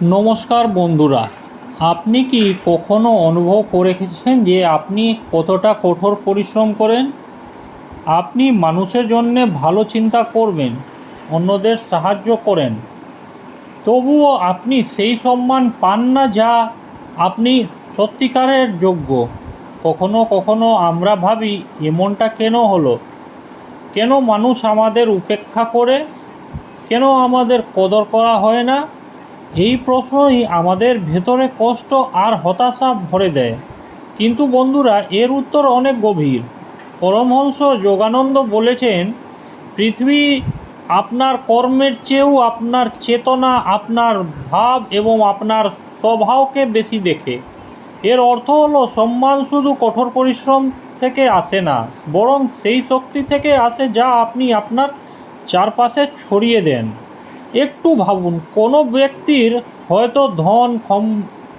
নমস্কার বন্ধুরা, আপনি কি কখনো অনুভব করেছেন যে আপনি কতটা কঠোর পরিশ্রম করেন? আপনি মানুষের জন্যে ভালো চিন্তা করবেন, অন্যদের সাহায্য করেন, তবুও আপনি সেই সম্মান পান না যা আপনি সত্যিকারের যোগ্য। কখনো কখনো আমরা ভাবি, এমনটা কেন হলো? কেন মানুষ আমাদের উপেক্ষা করে? কেন আমাদের কদর করা হয় না? এই প্রশ্নই আমাদের ভেতরে কষ্ট আর হতাশা ভরে দেয়। কিন্তু বন্ধুরা, এর উত্তর অনেক গভীর। পরমহংস যোগানন্দ বলেছেন, পৃথিবী আপনার কর্মের চেয়েও আপনার চেতনা, আপনার ভাব এবং আপনার স্বভাবকে বেশি দেখে। এর অর্থ হলো, সম্মান শুধু কঠোর পরিশ্রম থেকে আসে না, বরং সেই শক্তি থেকে আসে যা আপনি আপনার চারপাশে ছড়িয়ে দেন। একটু ভাবুন, কোনো ব্যক্তির হয়তো ধন,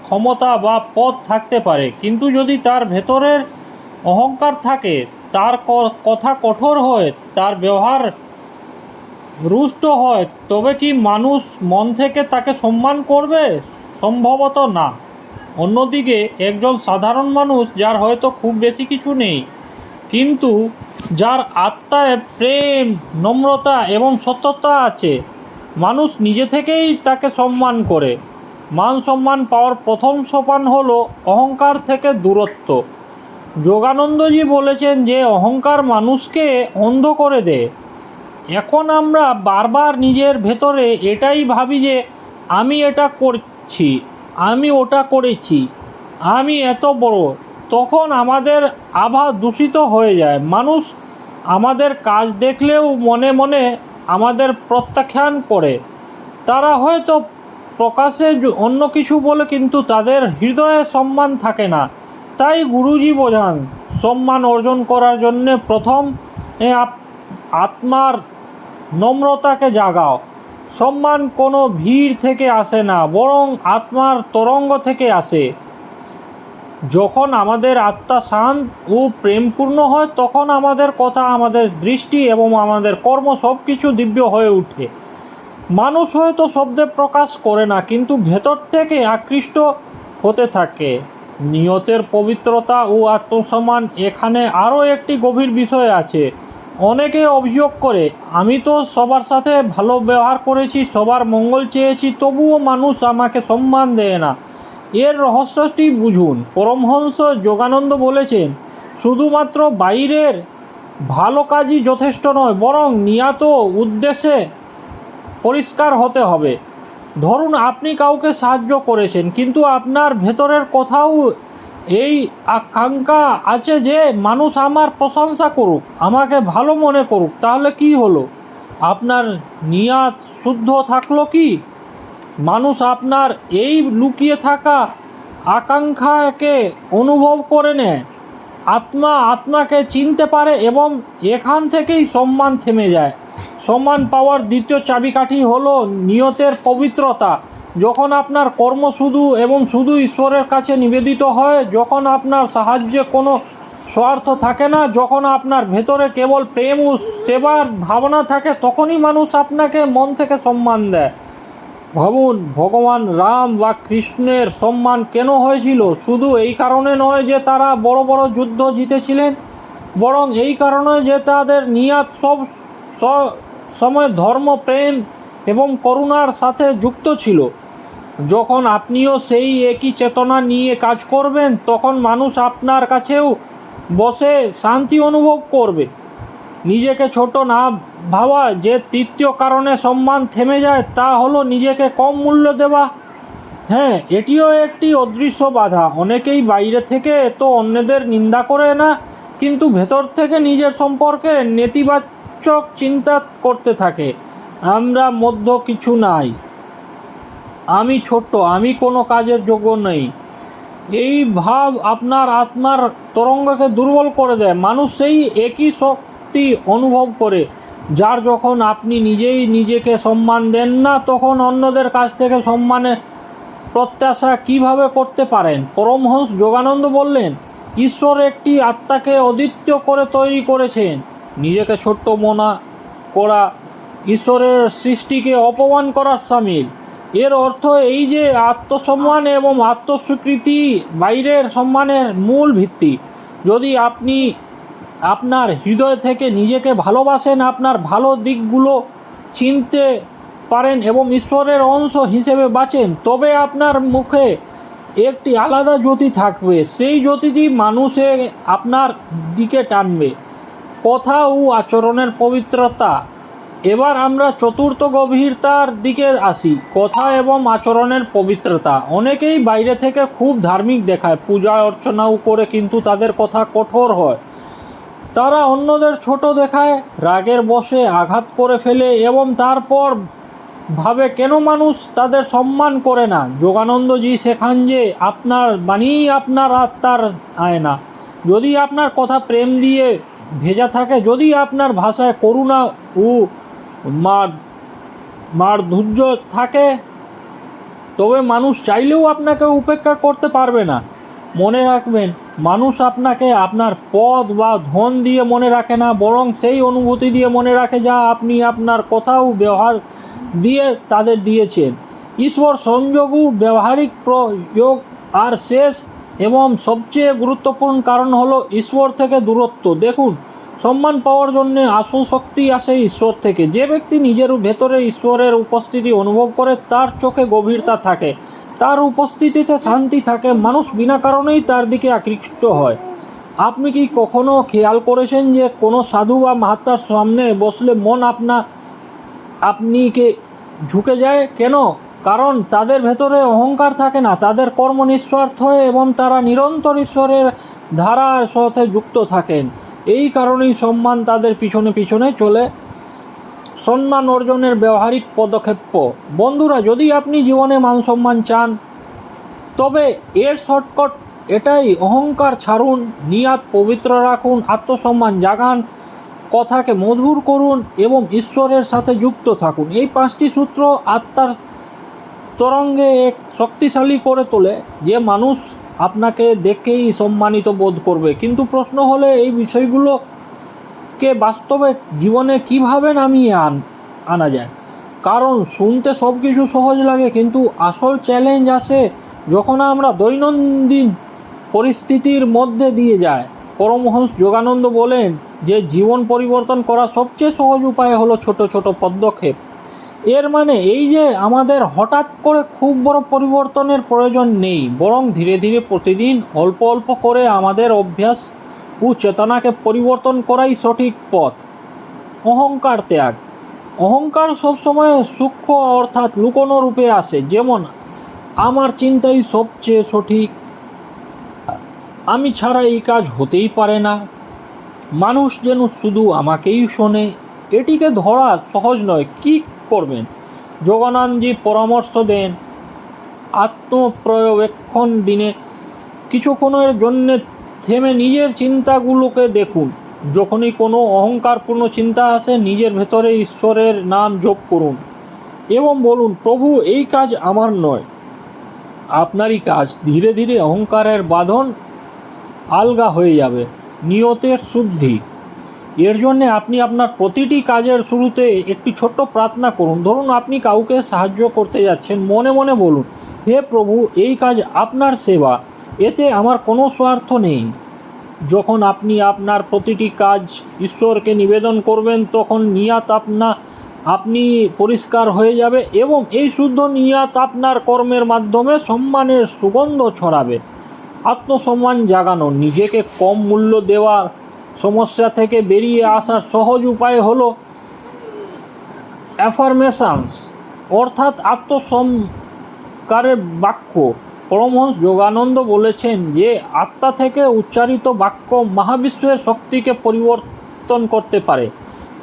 ক্ষমতা বা পদ থাকতে পারে, কিন্তু যদি তার ভেতরের অহংকার থাকে, তার কথা কঠোর হয়, তার ব্যবহার রুষ্ট হয়, তবে কি মানুষ মন থেকে তাকে সম্মান করবে? সম্ভবত না। অন্যদিকে একজন সাধারণ মানুষ, যার হয়তো খুব বেশি কিছু নেই, কিন্তু যার আত্মায় প্রেম, নম্রতা এবং সততা আছে, মানুষ নিজে থেকেই তাকে সম্মান করে। মান সম্মান পাওয়ার প্রথম সোপান হলো অহংকার থেকে দূরত্ব। যোগানন্দজি বলেছেন যে অহংকার মানুষকে অন্ধ করে দেয়। এখন আমরা বারবার নিজের ভেতরে এটাই ভাবি যে আমি এটা করছি, আমি ওটা করেছি, আমি এত বড়। তখন আমাদের আভা দূষিত হয়ে যায়। মানুষ আমাদের কাজ দেখলেও মনে মনে আমাদের প্রত্যাখ্যান করে। তারা হয়তো প্রকাশে অন্য কিছু বলে, কিন্তু তাদের হৃদয়ে সম্মান থাকে না। তাই গুরুজি বোঝান, সম্মান অর্জন করার জন্য প্রথম আত্মার নম্রতাকে জাগাও। সম্মান কোনো ভিড় থেকে আসে না, বরং আত্মার তরঙ্গ থেকে আসে। যখন আমাদের আত্মা শান্ত ও প্রেমপূর্ণ হয়, তখন আমাদের কথা, আমাদের দৃষ্টি এবং আমাদের কর্ম সব কিছু দিব্য হয়ে ওঠে। মানুষ হয়তো শব্দে প্রকাশ করে না, কিন্তু ভেতর থেকে আকৃষ্ট হতে থাকে। নিয়তের পবিত্রতা ও আত্মসম্মান, এখানে আরও একটি গভীর বিষয় আছে। অনেকে অভিযোগ করে, আমি তো সবার সাথে ভালো ব্যবহার করেছি, সবার মঙ্গল চেয়েছি, তবুও মানুষ আমাকে সম্মান দেয় না। এর রহস্যটি বুঝুন। পরমহংস যোগানন্দ বলেছেন, শুধুমাত্র বাইরের ভালো কাজই যথেষ্ট নয়, বরং নিয়ত উদ্দেশ্যে পরিষ্কার হতে হবে। ধরুন, আপনি কাউকে সাহায্য করেছেন, কিন্তু আপনার ভেতরের কোথাও এই আকাঙ্ক্ষা আছে যে মানুষ আমার প্রশংসা করুক, আমাকে ভালো মনে করুক। তাহলে কি হলো? আপনার নিয়ত শুদ্ধ থাকলো কি? মানুষ আপনার এই লুকিয়ে থাকা আকাঙ্ক্ষাকে অনুভব করে নেয়। আত্মাকে চিনতে পারে, এবং এখান থেকেই সম্মান থেমে যায়। সম্মান পাওয়ার দ্বিতীয় চাবিকাঠি হলো নিয়তের পবিত্রতা। যখন আপনার কর্ম শুধু এবং শুধু ঈশ্বরের কাছে নিবেদিত হয়, যখন আপনার সাহায্যে কোনো স্বার্থ থাকে না, যখন আপনার ভেতরে কেবল প্রেম ও সেবার ভাবনা থাকে, তখনই মানুষ আপনাকে মন থেকে সম্মান দেয়। ভাবুন, ভগবান রাম বা কৃষ্ণের সম্মান কেন হয়েছিল? শুধু এই কারণে নয় যে তারা বড় বড় যুদ্ধ জিতেছিলেন, বরং এই কারণে যে তাদের নিয়ত সব সময় ধর্ম, প্রেম এবং করুণার সাথে যুক্ত ছিল। যখন আপনিও সেই একই চেতনা নিয়ে কাজ করবেন, তখন মানুষ আপনার কাছেও বসে শান্তি অনুভব করবে। নিজেকে ছোট না ভাবা। যে তৃতীয় কারণে সম্মান থেমে যায়, তা হলো নিজেকে কম মূল্য দেওয়া। হ্যাঁ, এটিও একটি অদৃশ্য বাধা। অনেকেই বাইরে থেকে তো অন্যদের নিন্দা করে না, কিন্তু ভেতর থেকে নিজের সম্পর্কে নেতিবাচক চিন্তা করতে থাকে। আমরা মধ্য কিছু নাই, আমি ছোট্ট, আমি কোনো কাজের যোগ্য নই। এই ভাব আপনার আত্মার তরঙ্গকে দুর্বল করে দেয়। মানুষ সেই একই শক্তি অনুভব করে, যার যখন আপনি নিজেই নিজেকে সম্মান দেন না, তখন অন্যদের কাছ থেকে সম্মানের প্রত্যাশা কিভাবে করতে পারেন? পরমহংস যোগানন্দ বললেন, ঈশ্বর একটি আত্মাকে অদ্বিতীয় করে তৈরি করেছেন। নিজেকে ছোট্ট মনে করা ঈশ্বরের সৃষ্টিকে অপমান করার সামিল। এর অর্থ এই যে আত্মসম্মান এবং আত্মস্বীকৃতি বাইরের সম্মানের মূল ভিত্তি। যদি আপনি আপনার হৃদয় থেকে নিজেকে ভালোবাসেন, আপনার ভালো দিকগুলো চিনতে পারেন এবং ঈশ্বরের অংশ হিসেবে বাঁচেন, তবে আপনার মুখে একটি আলাদা জ্যোতি থাকবে। সেই জ্যোতিটি মানুষের আপনার দিকে টানবে। কথা ও আচরণের পবিত্রতা। এবার আমরা চতুর্থ গভীরতার দিকে আসি, কথা এবং আচরণের পবিত্রতা। অনেকেই বাইরে থেকে খুব ধার্মিক দেখায়, পূজা অর্চনাও করে, কিন্তু তাদের কথা কঠোর হয়। তারা অন্যদের ছোট দেখায়, রাগের বশে আঘাত করে ফেলে এবং তারপর ভাবে কেন মানুষ তাদের সম্মান করে না। যোগানন্দজি শেখান যে আপনার বাণীই আপনার আত্মার আয়না। যদি আপনার কথা প্রেম দিয়ে ভেজা থাকে, যদি আপনার ভাষায় করুণা ও মাধুর্য থাকে, তবে মানুষ চাইলেও আপনাকে উপেক্ষা করতে পারবে না। মনে রাখবেন, মানুষ আপনাকে আপনার পদ বা ধন দিয়ে মনে রাখে না, বরং সেই অনুভূতি দিয়ে মনে রাখে যা আপনি আপনার কথা ও ব্যবহার দিয়ে তাদের দিয়েছেন। ঈশ্বর সংযোগও ব্যবহারিক প্রয়োগ। আর শেষ এবং সবচেয়ে গুরুত্বপূর্ণ কারণ হলো ঈশ্বর থেকে দূরত্ব। দেখুন, সম্মান পাওয়ার জন্য আসল শক্তি আসে ঈশ্বর থেকে। যে ব্যক্তি নিজের ভেতরে ঈশ্বরের উপস্থিতি অনুভব করে, তার চোখে গভীরতা থাকে, তার উপস্থিতিতে শান্তি থাকে, মানুষ বিনা কারণেই তার দিকে আকৃষ্ট হয়। আপনি কি কখনো খেয়াল করেছেন যে কোনো সাধু বা মহাত্মার সামনে বসলে মন আপনিকে ঝুঁকে যায়? কেন? কারণ তাদের ভেতরে অহংকার থাকে না, তাদের কর্ম নিঃস্বার্থ এবং তারা নিরন্তর ঈশ্বরের ধারার সাথে যুক্ত থাকেন। এই কারণেই সম্মান তাদের পিছনে পিছনে চলে। সম্মান অর্জনের ব্যবহারিক পদক্ষেপ। বন্ধুরা, যদি আপনি জীবনে মান সম্মান চান, তবে এর শর্টকাট এটাই: অহংকার ছাড়ুন, নিয়াত পবিত্র রাখুন, আত্মসম্মান জাগান, কথাকে মধুর করুন এবং ঈশ্বরের সাথে যুক্ত থাকুন। এই 5টি সূত্র আত্মার তরঙ্গে এক শক্তিশালী করে তোলে, যে মানুষ আপনাকে দেখেই সম্মানিত বোধ করবে। কিন্তু প্রশ্ন হলে এই বিষয়গুলোকে বাস্তবে জীবনে কিভাবে নামিয়ে আনা যায়? কারণ শুনতে সব কিছু সহজ লাগে, কিন্তু আসল চ্যালেঞ্জ আসে যখন আমরা দৈনন্দিন পরিস্থিতির মধ্যে দিয়ে যাই। পরমহংস যোগানন্দ বলেন যে জীবন পরিবর্তন করার সবচেয়ে সহজ উপায় হলো ছোট ছোট পদক্ষেপ। এর মানে এই যে আমাদের হঠাৎ করে খুব বড় পরিবর্তনের প্রয়োজন নেই, বরং ধীরে ধীরে প্রতিদিন অল্প অল্প করে আমাদের অভ্যাস ও চেতনাকে পরিবর্তন করাই সঠিক পথ। অহংকার ত্যাগ। অহংকার সবসময় সূক্ষ্ম অর্থাৎ লুকোনো রূপে আসে, যেমন আমার চিন্তাই সবচেয়ে সঠিক, আমি ছাড়া এই কাজ হতেই পারে না, মানুষ যেন শুধু আমাকেই শোনে। এটিকে ধরা সহজ নয়। কি করবেন? যোগানন্দজি পরামর্শ দেন, আত্মপর্যবেক্ষণ দিনে কিছুক্ষণের জন্য থেমে নিজের চিন্তাগুলোকে দেখুন। যখনই কোনো অহংকারপূর্ণ চিন্তা আসে, নিজের ভেতরে ঈশ্বরের নাম জপ করুন এবং বলুন, প্রভু, এই কাজ আমার নয়, আপনারই কাজ। ধীরে ধীরে অহংকারের বাঁধন আলগা হয়ে যাবে। নিয়তের শুদ্ধি। এর জন্যে আপনি আপনার প্রতিটি কাজের শুরুতে একটি ছোট্ট প্রার্থনা করুন। ধরুন আপনি কাউকে সাহায্য করতে যাচ্ছেন, মনে মনে বলুন, হে প্রভু, এই কাজ আপনার সেবা, এতে আমার কোনো স্বার্থ নেই। যখন আপনি আপনার প্রতিটি কাজ ঈশ্বরকে নিবেদন করবেন, তখন নিয়াত আপনি পরিষ্কার হয়ে যাবে এবং এই শুদ্ধ নিয়াত আপনার কর্মের মাধ্যমে সম্মানের সুগন্ধ ছড়াবে। আত্মসম্মান জাগানো। নিজেকে কম মূল্য দেওয়ার সমস্যা থেকে বেরিয়ে আসার সহজ উপায় হলো অ্যাফার্মেশনস, অর্থাৎ আত্মসংস্কারের বাক্য। পরমহংস যোগানন্দ বলেছেন যে আত্মা থেকে উচ্চারিত বাক্য মহাবিশ্বের শক্তিকে পরিবর্তন করতে পারে।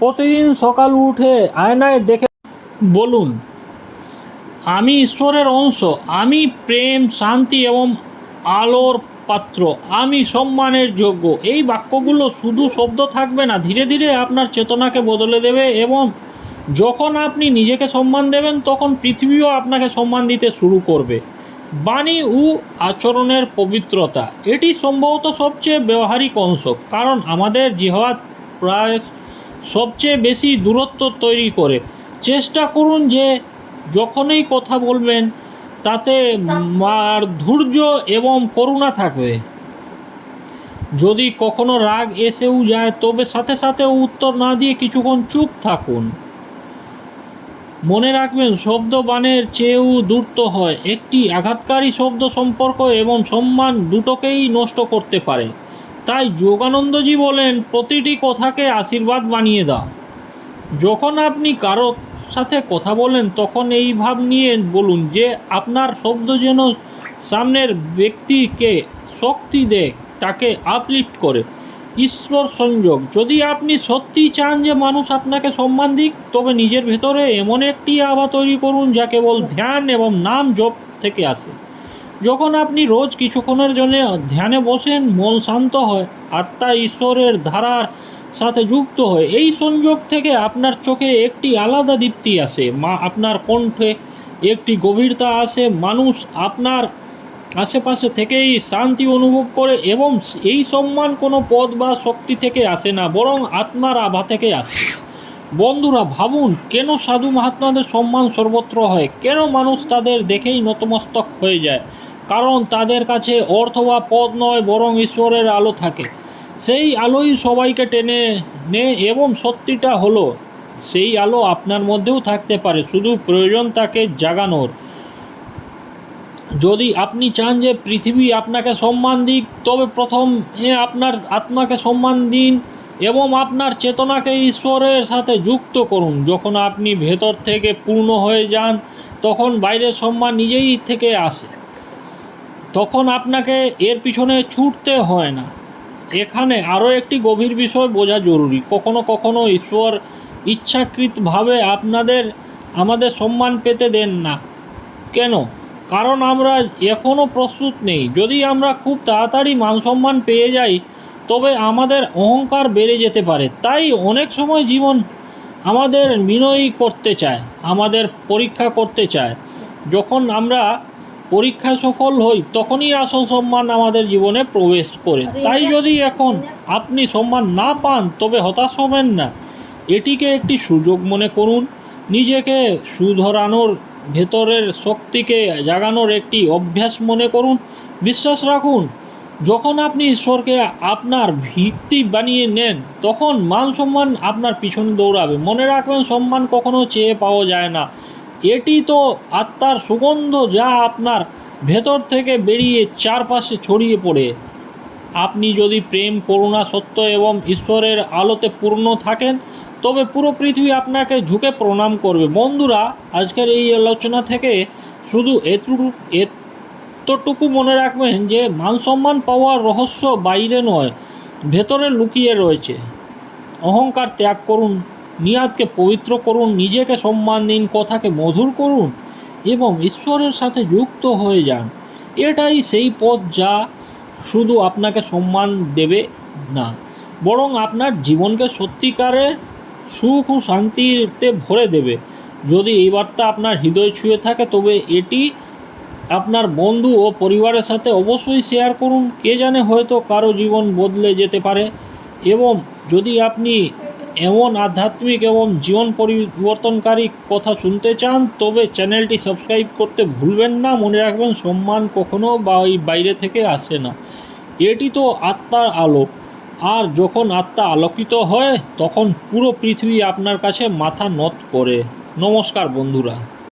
প্রতিদিন সকাল উঠে আয়নায় দেখে বলুন, আমি ঈশ্বরের অংশ, আমি প্রেম, শান্তি এবং আলোর পাত্র, আমি সম্মানের যোগ্য। এই বাক্যগুলো শুধু শব্দ থাকবে না, ধীরে ধীরে আপনার চেতনাকে বদলে দেবে এবং যখন আপনি নিজেকে সম্মান দেবেন, তখন পৃথিবীও আপনাকে সম্মান দিতে শুরু করবে। বাণী ও আচরণের পবিত্রতা। এটি সম্ভবত সবচেয়ে ব্যবহারিক অংশ, কারণ আমাদের জিহ্বা প্রায় সবচেয়ে বেশি দূরত্ব তৈরি করে। চেষ্টা করুন যে যখনই কথা বলবেন তাতে ধৈর্য এবং করুণা থাকবে। যদি কখনো রাগ এসেও যায় তবে সাথে সাথে উত্তর না দিয়ে কিছুক্ষণ চুপ থাকুন। মনে রাখবেন, শব্দ বাণের চেয়েও দ্রুত হয়। একটি আঘাতকারী শব্দ সম্পর্ক এবং সম্মান দুটোকেই নষ্ট করতে পারে। তাই যোগানন্দজি বলেন, প্রতিটি কথাকে আশীর্বাদ বানিয়ে দাও। যখন আপনি কারোর সাথে কথা বলেন তখন এই ভাব নিয়ে বলুন যে আপনার শব্দ যেন সামনের ব্যক্তিকে শক্তি দেয়, তাকে আপলিফ্ট করে। ঈশ্বর সংযোগ, যদি আপনি সত্যি চান যে মানুষ আপনাকে সম্মান দিক, তবে নিজের ভেতরে এমন একটি আভা তৈরি করুন যা কেবল ধ্যান এবং নাম জপ থেকে আসে। যখন আপনি রোজ কিছুক্ষণের জন্য ধ্যানে বসেন, মন শান্ত হয়, আত্মা ঈশ্বরের ধারার সাথে যুক্ত হয়। এই সংযোগ থেকে আপনার চোখে একটি আলাদা দীপ্তি আসে, আপনার কণ্ঠে একটি গভীরতা আসে। মানুষ আপনার আশেপাশে থেকেই শান্তি অনুভব করে এবং এই সম্মান কোনো পদ বা শক্তি থেকে আসে না, বরং আত্মার আভা থেকে আসে। বন্ধুরা, ভাবুন, কেন সাধু মহাত্মাদের সম্মান সর্বত্র হয়? কেন মানুষ তাদের দেখেই নতমস্তক হয়ে যায়? কারণ তাদের কাছে অর্থ বা পদ নয়, বরং ঈশ্বরের আলো থাকে। সেই আলোই সবাইকে টেনে নেয় এবং সত্যিটা হলো, সেই আলো আপনার মধ্যেও থাকতে পারে, শুধু প্রয়োজন তাকে জাগানোর। যদি আপনি চান যে পৃথিবী আপনাকে সম্মান দিক, তবে প্রথমে আপনার আত্মাকে সম্মান দিন এবং আপনার চেতনাকে ঈশ্বরের সাথে যুক্ত করুন। যখন আপনি ভেতর থেকে পূর্ণ হয়ে যান, তখন বাইরের সম্মান নিজেই থেকে আসে। তখন আপনাকে এর পিছনে ছুটতে হয় না। এখানে আরও একটি গভীর বিষয় বোঝা জরুরি। কখনো কখনো ঈশ্বর ইচ্ছাকৃতভাবে আমাদের সম্মান পেতে দেন না। কেন? কারণ আমরা এখনও প্রস্তুত নেই। যদি আমরা খুব তাড়াতাড়ি মান সম্মান পেয়ে যাই, তবে আমাদের অহংকার বেড়ে যেতে পারে। তাই অনেক সময় জীবন আমাদের বিনয়ী করতে চায়, আমাদের পরীক্ষা করতে চায়। যখন আমরা পরীক্ষায় সফল হই, তখনই আসল সম্মান আমাদের জীবনে প্রবেশ করে। তাই যদি এখন আপনি সম্মান না পান, তবে হতাশ হবেন না। এটিকে একটি সুযোগ মনে করুন। নিজেকে শুধরানোর, ভেতরের শক্তিকে জাগানোর একটি অভ্যাস মনে করুন। বিশ্বাস রাখুন, যখন আপনি ঈশ্বরকে আপনার ভিত্তি বানিয়ে নেন, তখন মান সম্মান আপনার পিছনে দৌড়াবে। মনে রাখবেন, সম্মান কখনো চেয়ে পাওয়া যায় না। এটি তো আত্মার সুগন্ধ যা আপনার ভেতর থেকে বেরিয়ে চারপাশে ছড়িয়ে পড়ে। আপনি যদি প্রেম, করুণা, সত্য এবং ঈশ্বরের আলোতে পূর্ণ থাকেন, তবে পুরো পৃথিবী আপনাকে ঝুঁকে প্রণাম করবে। বন্ধুরা, আজকের এই আলোচনা থেকে শুধু এতটুকু মনে রাখবেন যে মান সম্মান পাওয়ার রহস্য বাইরে নয়, ভেতরে লুকিয়ে রয়েছে। অহংকার ত্যাগ করুন, নিয়াতকে পবিত্র করুন, নিজেকে সম্মান দিন, কথাকে মধুর করুন এবং ঈশ্বরের সাথে যুক্ত হয়ে যান। এটাই সেই পথ যা শুধু আপনাকে সম্মান দেবে না, বরং আপনার জীবনকে সত্যিকারের সুখ ও শান্তিতে ভরে দেবে। যদি এই বার্তা আপনার হৃদয় ছুঁয়ে থাকে, তবে এটি আপনার বন্ধু ও পরিবারের সাথে অবশ্যই শেয়ার করুন। কে জানে, হয়তো কারো জীবন বদলে যেতে পারে। এবং যদি আপনি এমন আধ্যাত্মিক এবং জীবন পরিবর্তনকারী কথা শুনতে চান, তবে চ্যানেলটি সাবস্ক্রাইব করতে ভুলবেন না। মনে রাখবেন, সম্মান কখনো বাইরে থেকে আসে না, এটি তো আত্মার আলো। আর যখন আত্মা আলোকিত হয়, তখন পুরো পৃথিবী আপনার কাছে মাথা নত করে। নমস্কার বন্ধুরা।